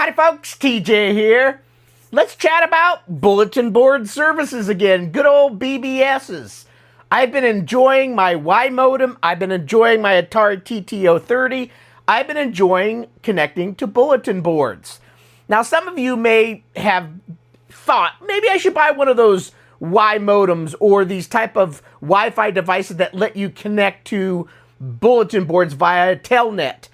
Howdy folks, TJ here. Let's chat about bulletin board services again, good old BBSs. I've been enjoying my WiModem, I've been enjoying my Atari TT030, I've been enjoying connecting to bulletin boards. Now some of you may have thought, maybe I should buy one of those WiModems or these type of Wi-Fi devices that let you connect to bulletin boards via telnet.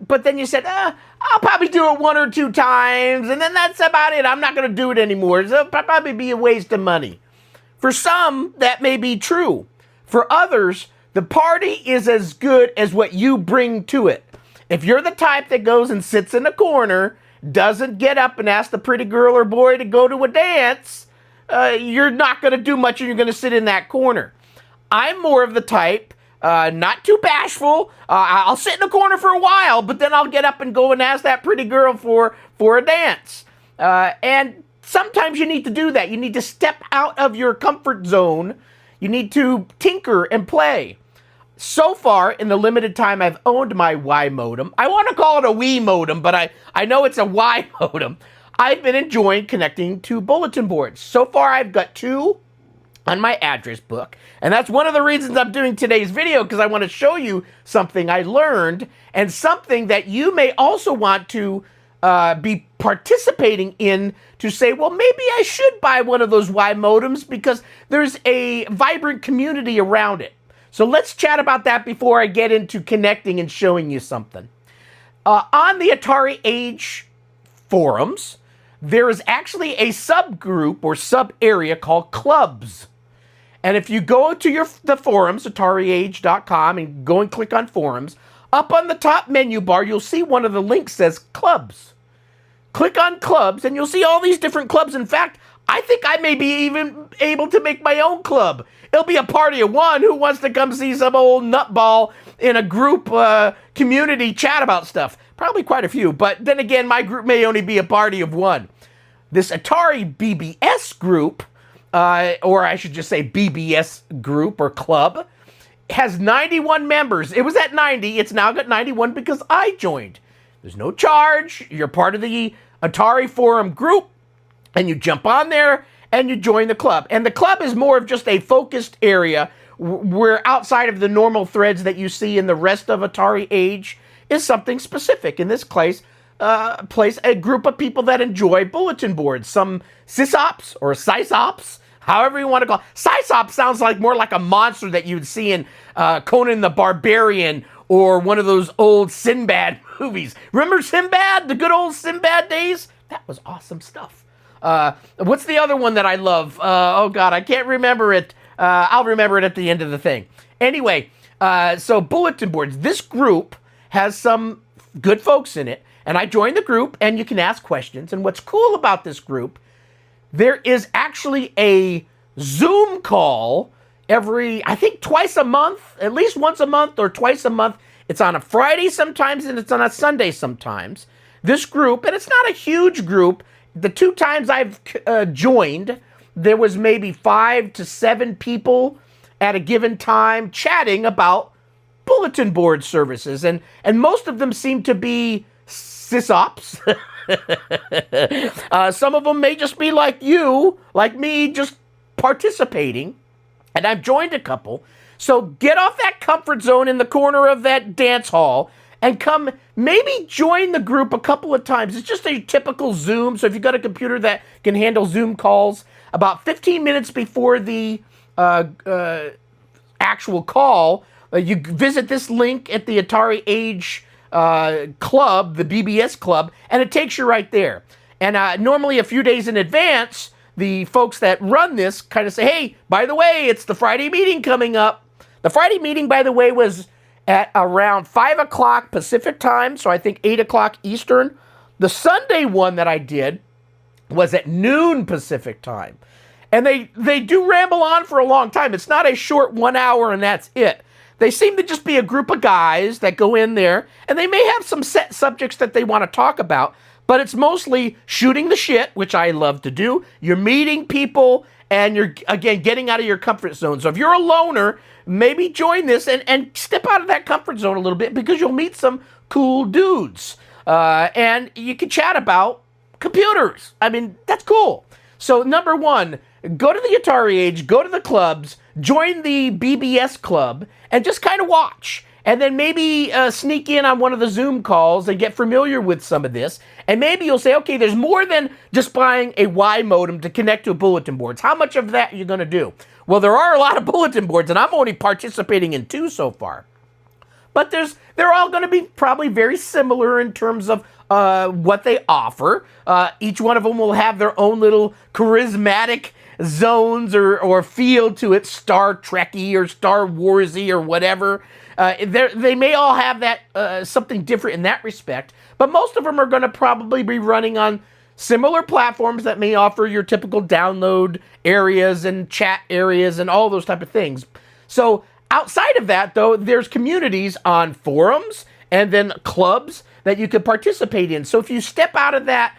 But then you said, I'll probably do it one or two times, and then that's about it. I'm not going to do it anymore. It'll probably be a waste of money. For some, that may be true. For others, the party is as good as what you bring to it. If you're the type that goes and sits in a corner, doesn't get up and ask the pretty girl or boy to go to a dance, you're not going to do much and you're going to sit in that corner. I'm more of the type, not too bashful. I'll sit in a corner for a while, but then I'll get up and go and ask that pretty girl for a dance. And sometimes you need to do that. You need to step out of your comfort zone. You need to tinker and play. So far, in the limited time I've owned my WiModem, I want to call it a WiModem, but I know it's a WiModem. I've been enjoying connecting to bulletin boards. So far, I've got two on my address book. And that's one of the reasons I'm doing today's video, because I want to show you something I learned and something that you may also want to be participating in to say, well, maybe I should buy one of those WiModems because there's a vibrant community around it. So let's chat about that before I get into connecting and showing you something. On the AtariAge Forums, there is actually a subgroup or sub-area called Clubs. And if you go to the forums, AtariAge.com, and go and click on Forums, up on the top menu bar, you'll see one of the links says Clubs. Click on Clubs, and you'll see all these different clubs. In fact, I think I may be even able to make my own club. It'll be a party of one who wants to come see some old nutball in a group community chat about stuff. Probably quite a few, but then again, my group may only be a party of one. This Atari BBS group, or I should just say BBS group or club, has 91 members. It was at 90. It's now got 91 because I joined. There's no charge. You're part of the Atari Forum group, and you jump on there and you join the club. And the club is more of just a focused area where outside of the normal threads that you see in the rest of AtariAge is something specific. In this case, a group of people that enjoy bulletin boards. Some sysops or sysops, however you want to call it. Sysop sounds like more like a monster that you'd see in Conan the Barbarian or one of those old Sinbad movies. Remember Sinbad? The good old Sinbad days? That was awesome stuff. What's the other one that I love? Oh God, I can't remember it. I'll remember it at the end of the thing. Anyway, so bulletin boards. This group has some good folks in it. And I joined the group, and you can ask questions. And what's cool about this group, there is actually a Zoom call I think twice a month, at least once a month or twice a month. It's on a Friday sometimes, and it's on a Sunday sometimes. This group, and it's not a huge group. The two times I've joined, there was maybe 5 to 7 people at a given time chatting about bulletin board services. And most of them seem to be sysops. Some of them may just be like you, like me, just participating. And I've joined a couple. So get off that comfort zone in the corner of that dance hall and come maybe join the group a couple of times. It's just a typical Zoom. So if you've got a computer that can handle Zoom calls, about 15 minutes before the actual call, you visit this link at the AtariAge Club, the BBS Club, and it takes you right there. And normally a few days in advance, the folks that run this kind of say, hey, by the way, it's the Friday meeting coming up. The Friday meeting, by the way, was at around 5 o'clock Pacific time, so I think 8 o'clock Eastern. The Sunday one that I did was at noon Pacific time. And they do ramble on for a long time. It's not a short 1 hour and that's it. They seem to just be a group of guys that go in there, and they may have some set subjects that they want to talk about, but it's mostly shooting the shit, which I love to do. You're meeting people, and you're, again, getting out of your comfort zone. So if you're a loner, maybe join this and step out of that comfort zone a little bit because you'll meet some cool dudes. and you can chat about computers. I mean, that's cool. So number one, go to the AtariAge, go to the clubs, join the BBS Club, and just kind of watch. And then maybe sneak in on one of the Zoom calls and get familiar with some of this. And maybe you'll say, okay, there's more than just buying a Y modem to connect to bulletin boards. How much of that are you going to do? Well, there are a lot of bulletin boards, and I'm only participating in 2 so far. But they're all going to be probably very similar in terms of what they offer. Each one of them will have their own little charismatic zones or feel to it, Star Trekky or Star Warsy or whatever. They may all have that something different in that respect, but most of them are going to probably be running on similar platforms that may offer your typical download areas and chat areas and all those type of things. So outside of that, though, there's communities on forums and then clubs that you could participate in. So if you step out of that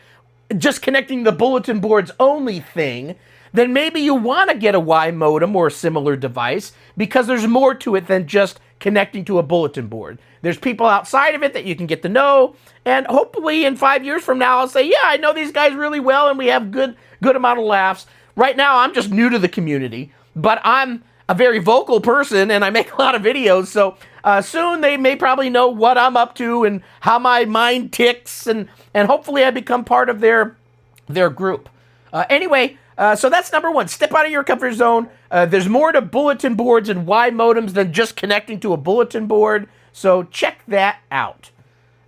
just connecting the bulletin boards only thing, then maybe you want to get a Y modem or a similar device because there's more to it than just connecting to a bulletin board. There's people outside of it that you can get to know, and hopefully in 5 years from now, I'll say, yeah, I know these guys really well, and we have good amount of laughs. Right now, I'm just new to the community, but I'm a very vocal person, and I make a lot of videos, so soon they may probably know what I'm up to and how my mind ticks, and hopefully I become part of their group. Anyway, so that's number one. Step out of your comfort zone. There's more to bulletin boards and Y modems than just connecting to a bulletin board. So check that out.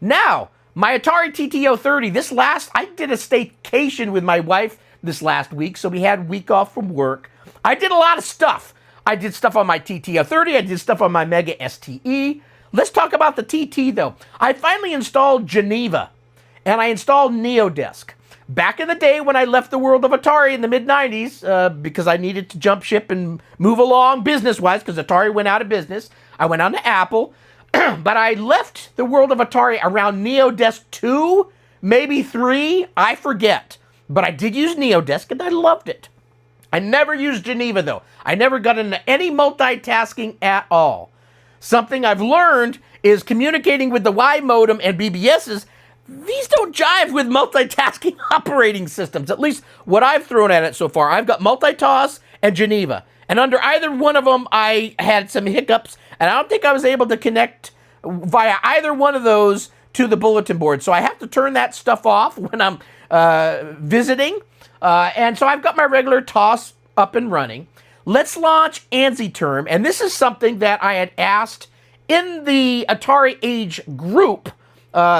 Now, my Atari TT030. I did a staycation with my wife this last week, so we had a week off from work. I did a lot of stuff. I did stuff on my TT030. I did stuff on my Mega STE. Let's talk about the TT, though. I finally installed Geneva, and I installed NeoDesk. Back in the day when I left the world of Atari in the mid-90s, because I needed to jump ship and move along business-wise, because Atari went out of business, I went on to Apple. But I left the world of Atari around NeoDesk 2, maybe 3, I forget. But I did use NeoDesk, and I loved it. I never used Geneva, though. I never got into any multitasking at all. Something I've learned is communicating with the Y modem and BBSs. These don't jive with multitasking operating systems, at least what I've thrown at it so far. I've got Multitoss and Geneva. And under either one of them, I had some hiccups, and I don't think I was able to connect via either one of those to the bulletin board. So I have to turn that stuff off when I'm visiting. And so I've got my regular TOS up and running. Let's launch AnsiTerm. And this is something that I had asked in the AtariAge group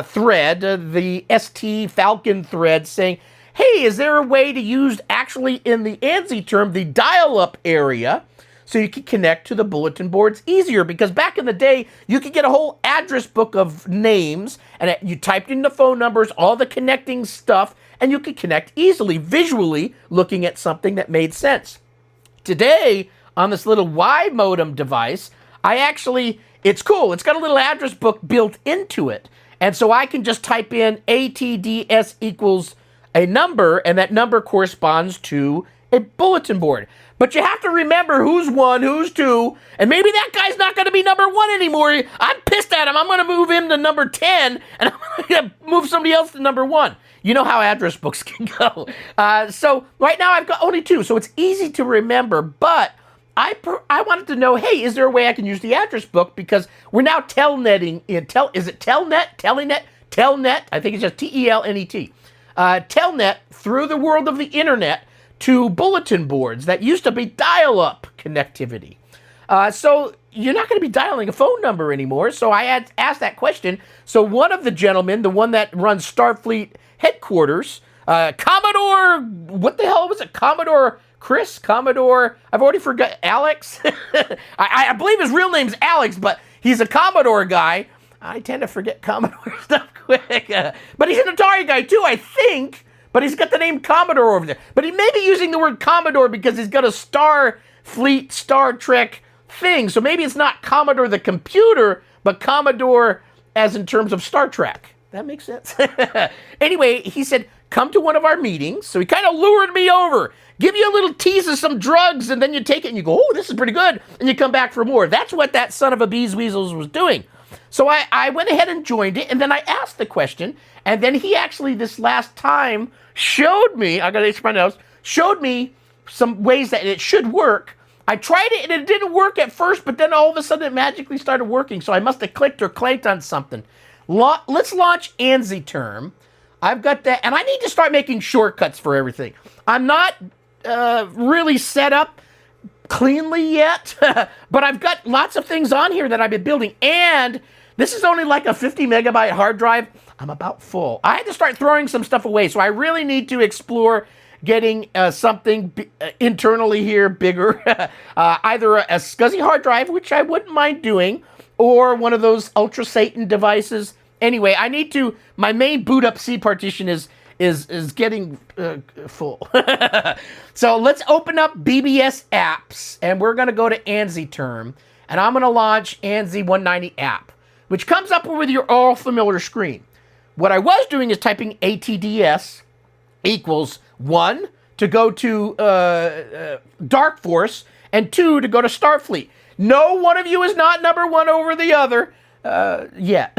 thread, the ST Falcon thread, saying, hey, is there a way to use actually in the AnsiTerm the dial-up area so you can connect to the bulletin boards easier? Because back in the day, you could get a whole address book of names, and you typed in the phone numbers, all the connecting stuff, and you could connect easily, visually, looking at something that made sense. Today, on this little Y modem device, it's cool. It's got a little address book built into it. And so I can just type in ATDS equals a number, and that number corresponds to a bulletin board. But you have to remember who's 1, who's 2, and maybe that guy's not going to be number 1 anymore. I'm pissed at him. I'm going to move him to number 10, and I'm going to move somebody else to number 1. You know how address books can go. So right now I've got only 2, so it's easy to remember, but I wanted to know, hey, is there a way I can use the address book? Because we're now telnetting in. Is it telnet? Telenet? Telnet? I think it's just Telnet. Telnet through the world of the internet to bulletin boards that used to be dial-up connectivity. So you're not going to be dialing a phone number anymore. So I had asked that question. So one of the gentlemen, the one that runs StarFleet headquarters, Commodore, what the hell was it? Commodore Chris? Commodore, I've already forgot, Alex? I believe his real name's Alex, but he's a Commodore guy. I tend to forget Commodore stuff quick. But he's an Atari guy too, I think. But he's got the name Commodore over there. But he may be using the word Commodore because he's got a StarFleet, Star Trek thing. So maybe it's not Commodore the computer, but Commodore as in terms of Star Trek. That makes sense. Anyway, he said, come to one of our meetings. So he kind of lured me over. Give you a little tease of some drugs, and then you take it and you go, oh, this is pretty good. And you come back for more. That's what that son of a bees weasels was doing. So I went ahead and joined it, and then I asked the question, And then he actually, this last time, showed me, I got to itch my nose, showed me some ways that it should work. I tried it and it didn't work at first, but then all of a sudden it magically started working. So I must have clicked or clanked on something. Let's launch AnsiTerm. I've got that, and I need to start making shortcuts for everything. I'm not really set up cleanly yet, but I've got lots of things on here that I've been building, and this is only like a 50 megabyte hard drive. I'm about full. I had to start throwing some stuff away, so I really need to explore getting something internally here bigger, either a SCSI hard drive, which I wouldn't mind doing, or one of those Ultra Satan devices. Anyway, I need to, my main boot up C partition is getting full. So let's open up BBS apps, and we're going to go to AnsiTerm, and I'm going to launch ANSI 190 app, which comes up with your all familiar screen. What I was doing is typing ATDS equals 1 to go to DarkForce, and 2 to go to StarFleet. No one of you is not number 1 over the other yet.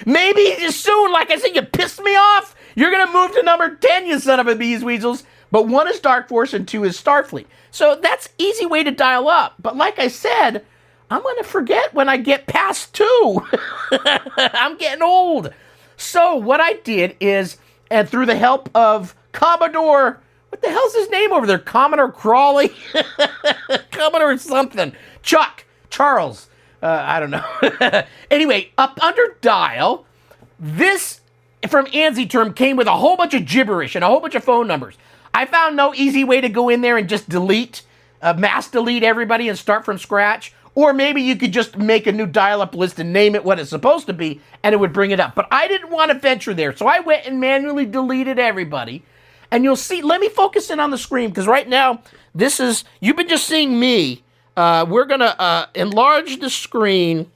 Maybe soon, like I said, you pissed me off. You're going to move to number 10, you son of a bees weasels. But 1 is DarkForce and 2 is StarFleet. So that's easy way to dial up. But like I said, I'm going to forget when I get past 2. I'm getting old. So what I did is, and through the help of Commodore, what the hell's his name over there? Commodore Crawley? Commodore something. Charles. I don't know. Anyway, up under dial, this from AnsiTerm came with a whole bunch of gibberish and a whole bunch of phone numbers. I found no easy way to go in there and just delete, mass delete everybody and start from scratch. Or maybe you could just make a new dial-up list and name it what it's supposed to be, and it would bring it up. But I didn't want to venture there, so I went and manually deleted everybody. And you'll see, let me focus in on the screen, because right now, this is, you've been just seeing me. We're going to enlarge the screen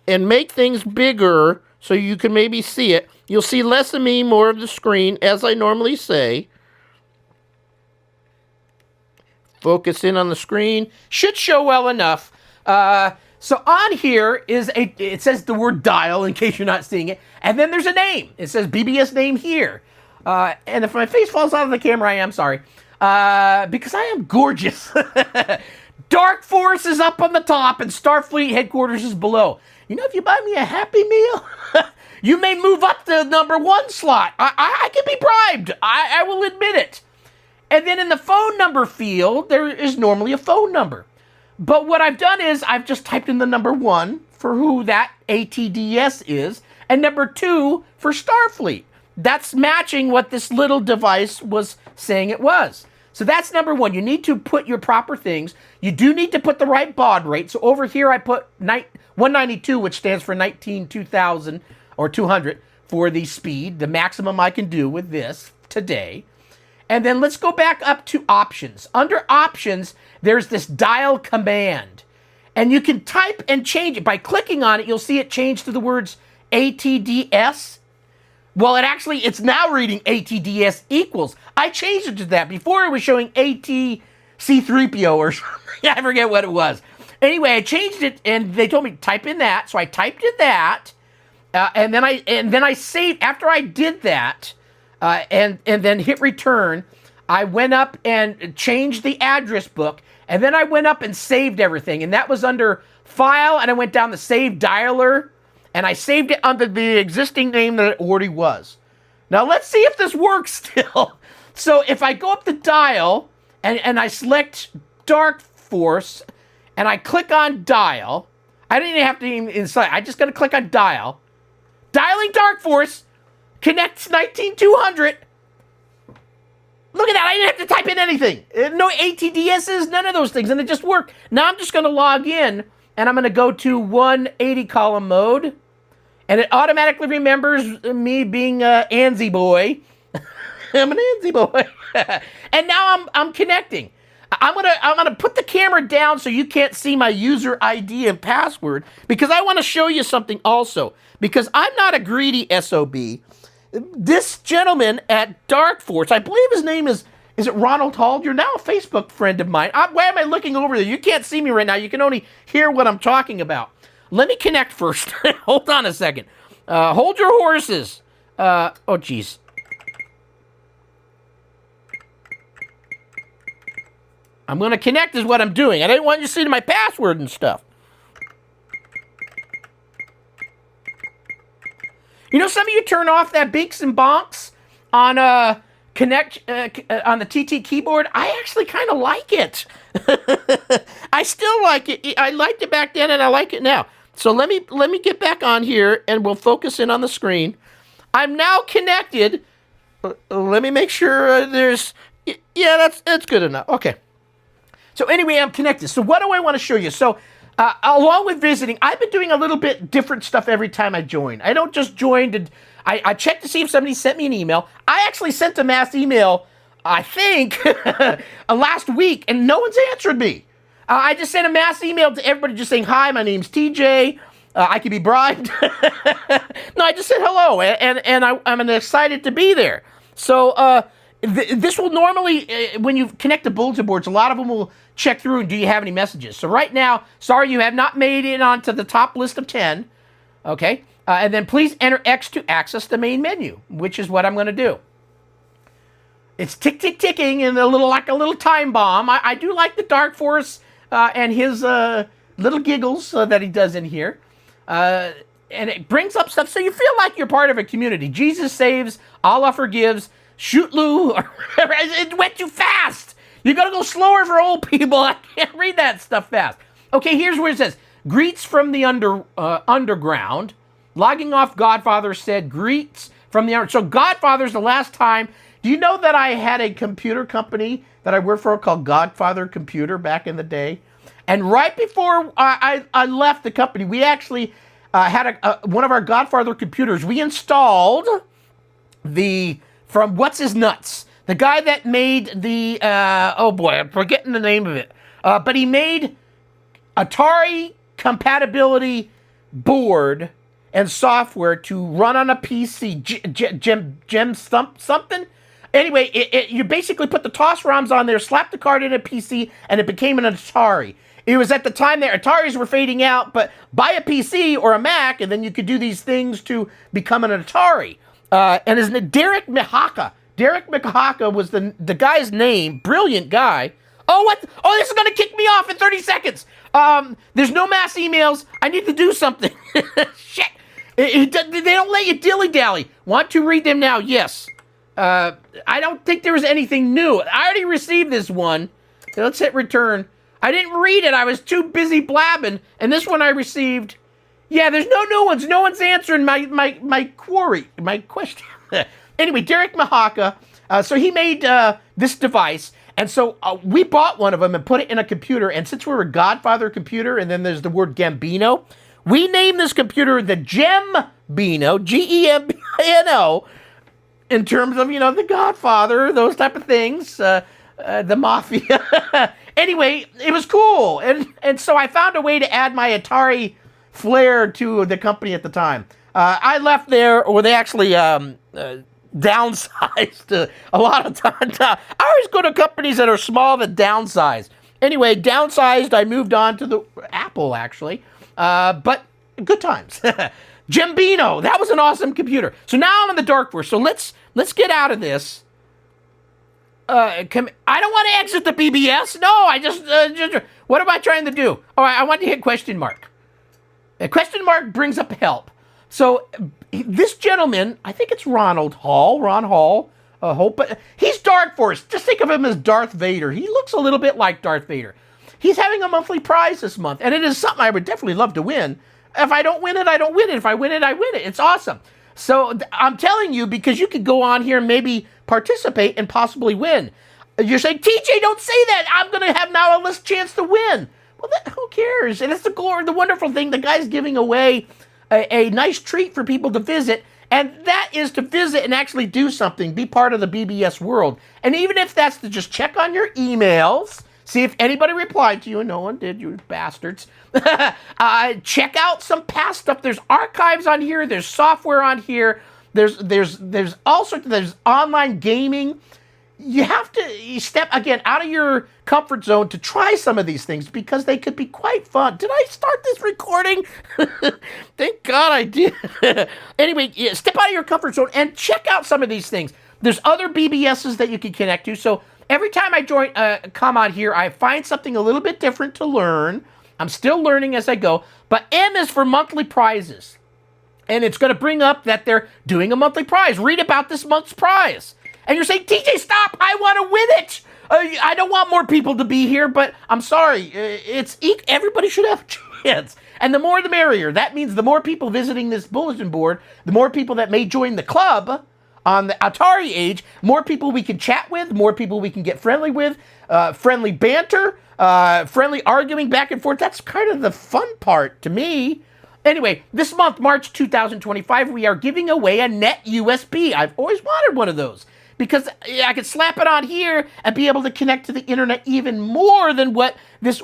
and make things bigger so you can maybe see it. You'll see less of me, more of the screen, as I normally say. Focus in on the screen. Should show well enough. So on here is it says the word dial in case you're not seeing it. And then there's a name. It says BBS name here. And if my face falls out of the camera, I am sorry. Because I am gorgeous. DarkForce is up on the top and Starfleet headquarters is below. You know, if you buy me a Happy Meal, you may move up the number 1 slot. I can be bribed. I will admit it. And then in the phone number field, there is normally a phone number. But what I've done is I've just typed in the number 1 for who that ATDS is, and number 2 for Starfleet. That's matching what this little device was saying it was. So that's number 1. You need to put your proper things. You do need to put the right baud rate. So over here I put 192, which stands for 19,2000 or 200 for the speed, the maximum I can do with this today. And then let's go back up to options. Under options, there's this dial command. And you can type and change it. By clicking on it, you'll see it change to the words ATDS. Well, it's now reading ATDS equals. I changed it to that. Before it was showing ATC3PO or something. I forget what it was. Anyway, I changed it and they told me type in that. So I typed in that. And then I saved, after I did that, and then hit return, I went up and changed the address book, and then I went up and saved everything, and that was under File, and I went down the Save Dialer, and I saved it under the existing name that it already was. Now let's see if this works still. So if I go up to Dial, and I select DarkForce, and I click on Dial, I didn't even have to inside. I just got to click on Dial. Dialing DarkForce. Connects 19200. Look at that. I didn't have to type in anything. No ATDSs, none of those things. And it just worked. Now I'm just going to log in. And I'm going to go to 180 column mode. And it automatically remembers me being an ANSI boy. I'm an ANSI boy. And now I'm connecting. I'm gonna put the camera down so you can't see my user ID and password. Because I want to show you something also. Because I'm not a greedy SOB. This gentleman at DarkForce, I believe his name is it Ronald Hall? You're now a Facebook friend of mine. Why am I looking over there? You can't see me right now. You can only hear what I'm talking about. Let me connect first. Hold on a second. Hold your horses. Oh, geez. I'm going to connect is what I'm doing. I didn't want you to see my password and stuff. You know, some of you turn off that Beaks and Bonks on on the TT keyboard. I actually kind of like it. I still like it. I liked it back then, and I like it now. So let me get back on here, and we'll focus in on the screen. I'm now connected. Let me make sure there's... Yeah, that's good enough. Okay. So anyway, I'm connected. So what do I want to show you? So along with visiting, I've been doing a little bit different stuff every time I join. I don't just join I check to see if somebody sent me an email. I actually sent a mass email, I think, last week, and no one's answered me. I just sent a mass email to everybody just saying, hi, my name's TJ. I can be bribed. No, I just said hello, and I'm excited to be there. So this will normally, when you connect to bulletin boards, a lot of them will check through and do you have any messages. So right now, sorry you have not made it onto the top list of 10. Okay, and then please enter X to access the main menu, which is what I'm going to do. It's ticking, and like a little time bomb. I do like the DarkForce and his little giggles that he does in here. And it brings up stuff so you feel like you're part of a community. Jesus saves, Allah forgives, shoot Lou, or whatever. It went too fast. You gotta go slower for old people. I can't read that stuff fast. Okay, here's where it says, greets from the underground. Logging off, Godfather said, greets from the underground. So Godfather's the last time. Do you know that I had a computer company that I worked for called Godfather Computer back in the day? And right before I left the company, we actually had one of our Godfather computers. We installed from What's His Nuts, the guy that made the, oh boy, I'm forgetting the name of it. But he made Atari compatibility board and software to run on a PC, gem something. Anyway, you basically put the TOS ROMs on there, slapped the card in a PC, and it became an Atari. It was at the time that Ataris were fading out, but buy a PC or a Mac, and then you could do these things to become an Atari. And his name, Derek Mihaka. Derek Mihaka was the guy's name. Brilliant guy. Oh, what? Oh, this is going to kick me off in 30 seconds. There's no mass emails. I need to do something. Shit. They don't let you dilly-dally. Want to read them now? Yes. I don't think there was anything new. I already received this one. Let's hit return. I didn't read it. I was too busy blabbing. And this one I received. Yeah, there's no new ones. No one's answering my query, my question. Anyway, Derek Mihaka. So he made this device. And so we bought one of them and put it in a computer. And since we were Godfather Computer, and then there's the word Gambino, we named this computer the Gembino, Gembino, in terms of, you know, the Godfather, those type of things, the Mafia. Anyway, it was cool. And so I found a way to add my Atari flair to the company at the time. I left there, or they actually downsized a lot of times. I always go to companies that are small that downsize. Anyway, downsized, I moved on to the Apple, actually. But good times. Gembino, that was an awesome computer. So now I'm on the DarkForce. So let's get out of this. I don't want to exit the BBS. No, I just what am I trying to do? All right, I want to hit question mark. A question mark brings up help. So this gentleman, I think it's Ron Hall, but he's DarkForce. Just think of him as Darth Vader. He looks a little bit like Darth Vader. He's having a monthly prize this month, and it is something I would definitely love to win. If I don't win it, I don't win it. If I win it, I win it. It's awesome. So I'm telling you, because you could go on here and maybe participate and possibly win. You're saying, TJ, don't say that. I'm going to have now a list chance to win. Well, who cares? And it's the wonderful thing. The guy's giving away a nice treat for people to visit, and that is to visit and actually do something, be part of the BBS world. And even if that's to just check on your emails, see if anybody replied to you, and no one did, you bastards. Check out some past stuff. There's archives on here. There's software on here. There's all sorts of, there's online gaming. you have to step, again, out of your comfort zone to try some of these things because they could be quite fun. Did I start this recording? Thank God I did. Anyway, yeah, step out of your comfort zone and check out some of these things. There's other BBSs that you can connect to. So every time I come on here, I find something a little bit different to learn. I'm still learning as I go. But M is for monthly prizes. And it's going to bring up that they're doing a monthly prize. Read about this month's prize. And you're saying, TJ, stop! I want to win it! I don't want more people to be here, but I'm sorry. Everybody should have a chance. And the more the merrier. That means the more people visiting this bulletin board, the more people that may join the club on the AtariAge, more people we can chat with, more people we can get friendly with, friendly banter, friendly arguing back and forth. That's kind of the fun part to me. Anyway, this month, March 2025, we are giving away a net USB. I've always wanted one of those because I could slap it on here and be able to connect to the internet even more than what this,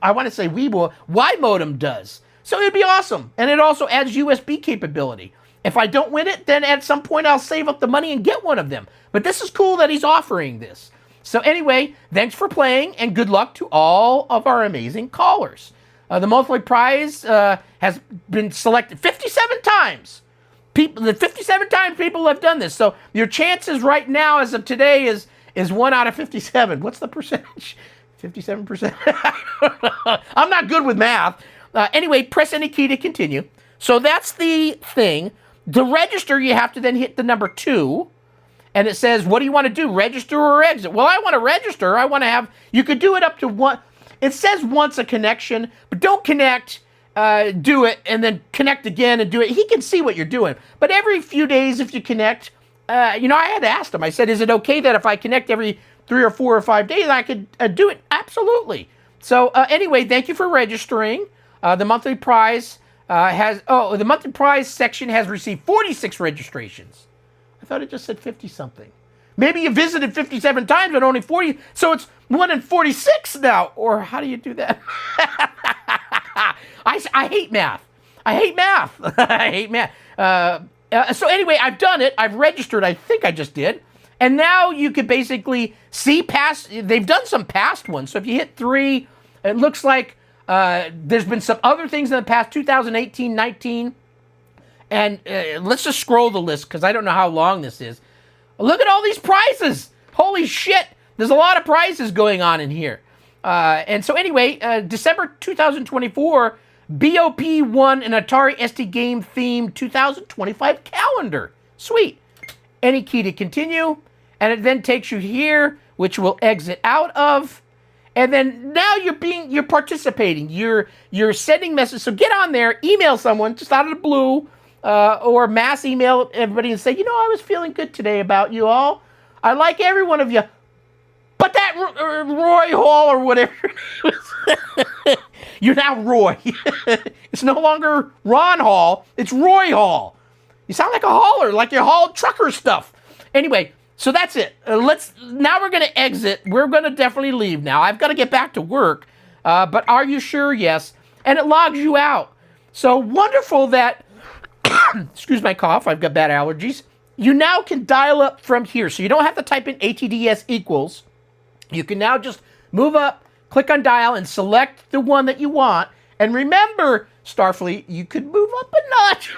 I want to say WiModem does. So it'd be awesome. And it also adds USB capability. If I don't win it, then at some point I'll save up the money and get one of them. But this is cool that he's offering this. So anyway, thanks for playing and good luck to all of our amazing callers. The monthly prize has been selected 57 times. 57 times people have done this. So your chances right now as of today is 1 out of 57. What's the percentage? 57%? I'm not good with math. Anyway, press any key to continue. So that's the thing. To register, you have to then hit the number 2. And it says, what do you want to do? Register or exit? Well, I want to register. I want to have, you could do it up to one. It says once a connection, but don't connect, do it, and then connect again and do it. He can see what you're doing. But every few days if you connect, I had asked him. I said, is it okay that if I connect every 3 or 4 or 5 days, I could do it? Absolutely. So anyway, thank you for registering. The monthly prize the monthly prize section has received 46 registrations. I thought it just said 50-something. Maybe you visited 57 times, but only 40. So it's 1 in 46 now. Or how do you do that? I hate math. I hate math. I hate math. So anyway, I've done it. I've registered. I think I just did. And now you could basically see past. They've done some past ones. So if you hit 3, it looks like there's been some other things in the past, 2018, 19. And let's just scroll the list because I don't know how long this is. Look at all these prizes. Holy shit. There's a lot of prizes going on in here. And so anyway, December 2024, BOP won an Atari SD Game Theme 2025 calendar. Sweet. Any key to continue. And it then takes you here, which will exit out of. And then now you're participating. You're sending messages. So get on there, email someone just out of the blue. Or mass email everybody and say, I was feeling good today about you all. I like every one of you. But that Roy Hall or whatever it was, you're now Roy. It's no longer Ron Hall. It's Roy Hall. You sound like a hauler, like you hauled trucker stuff. Anyway, so that's it. Now we're going to exit. We're going to definitely leave now. I've got to get back to work. But are you sure? Yes. And it logs you out. So wonderful that... excuse my cough, I've got bad allergies. You now can dial up from here. So you don't have to type in ATDS equals. You can now just move up, click on dial, and select the one that you want. And remember, Starfleet, you could move up a notch.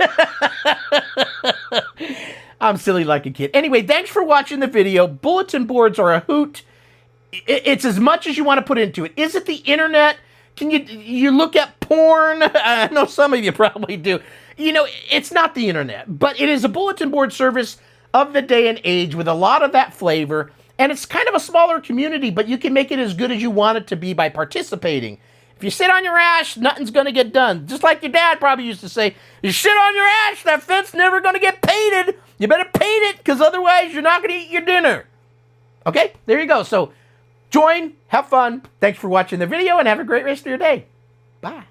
I'm silly like a kid. Anyway, thanks for watching the video. Bulletin boards are a hoot. It's as much as you want to put into it. Is it the internet? Can you look at porn? I know some of you probably do. It's not the internet, but it is a bulletin board service of the day and age with a lot of that flavor. And it's kind of a smaller community, but you can make it as good as you want it to be by participating. If you sit on your ass, nothing's going to get done. Just like your dad probably used to say, you sit on your ass, that fence never going to get painted. You better paint it, because otherwise you're not going to eat your dinner. Okay, there you go. So join, have fun. Thanks for watching the video, and have a great rest of your day. Bye.